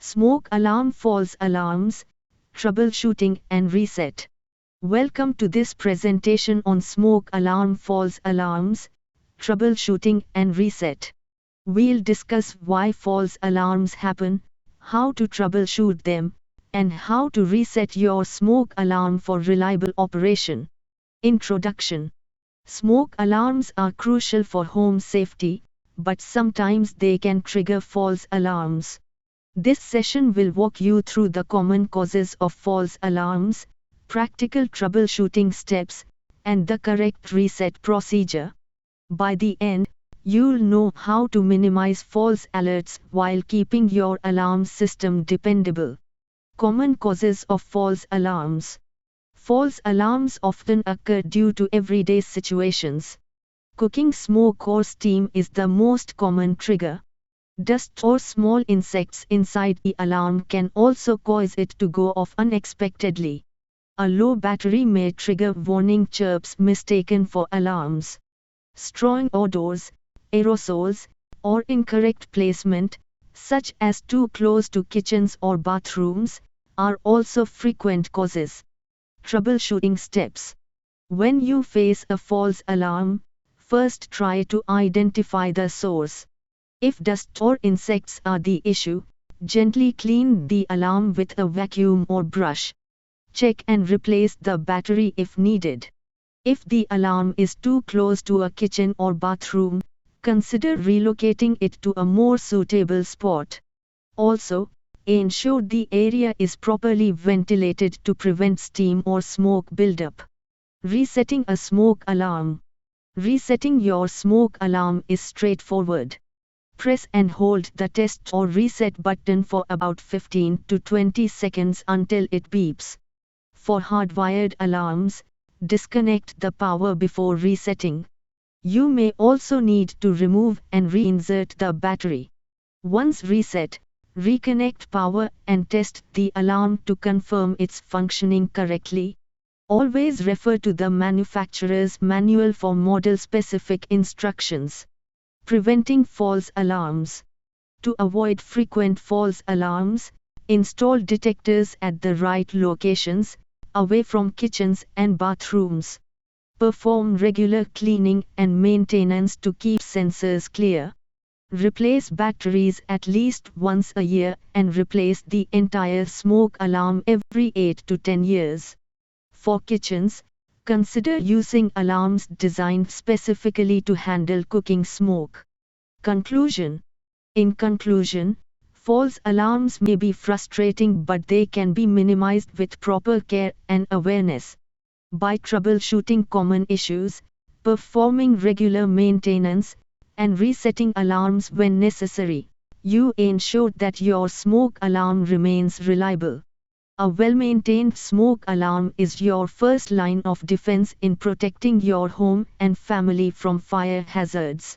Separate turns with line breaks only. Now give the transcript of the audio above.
Smoke alarm, false alarms, troubleshooting and reset. Welcome to this presentation on smoke alarm, false alarms, troubleshooting and reset. We'll discuss why false alarms happen, how to troubleshoot them, and how to reset your smoke alarm for reliable operation. Introduction. Smoke alarms are crucial for home safety, but sometimes they can trigger false alarms. This session will walk you through the common causes of false alarms, practical troubleshooting steps, and the correct reset procedure. By the end, you'll know how to minimize false alerts while keeping your alarm system dependable. Common causes of false alarms. False alarms often occur due to everyday situations. Cooking smoke or steam is the most common trigger. Dust or small insects inside the alarm can also cause it to go off unexpectedly. A low battery may trigger warning chirps mistaken for alarms. Strong odors, aerosols, or incorrect placement, such as too close to kitchens or bathrooms, are also frequent causes. Troubleshooting steps. When you face a false alarm, first try to identify the source. If dust or insects are the issue, gently clean the alarm with a vacuum or brush. Check and replace the battery if needed. If the alarm is too close to a kitchen or bathroom, consider relocating it to a more suitable spot. Also, ensure the area is properly ventilated to prevent steam or smoke buildup. Resetting a smoke alarm. Resetting your smoke alarm is straightforward. Press and hold the test or reset button for about 15 to 20 seconds until it beeps. For hardwired alarms, disconnect the power before resetting. You may also need to remove and reinsert the battery. Once reset, reconnect power and test the alarm to confirm it's functioning correctly. Always refer to the manufacturer's manual for model-specific instructions. Preventing false alarms. To avoid frequent false alarms, install detectors at the right locations, away from kitchens and bathrooms. Perform regular cleaning and maintenance to keep sensors clear. Replace batteries at least once a year and replace the entire smoke alarm every 8 to 10 years. For kitchens, consider using alarms designed specifically to handle cooking smoke. Conclusion. In conclusion, false alarms may be frustrating, but they can be minimized with proper care and awareness. By troubleshooting common issues, performing regular maintenance, and resetting alarms when necessary, you ensure that your smoke alarm remains reliable. A well-maintained smoke alarm is your first line of defense in protecting your home and family from fire hazards.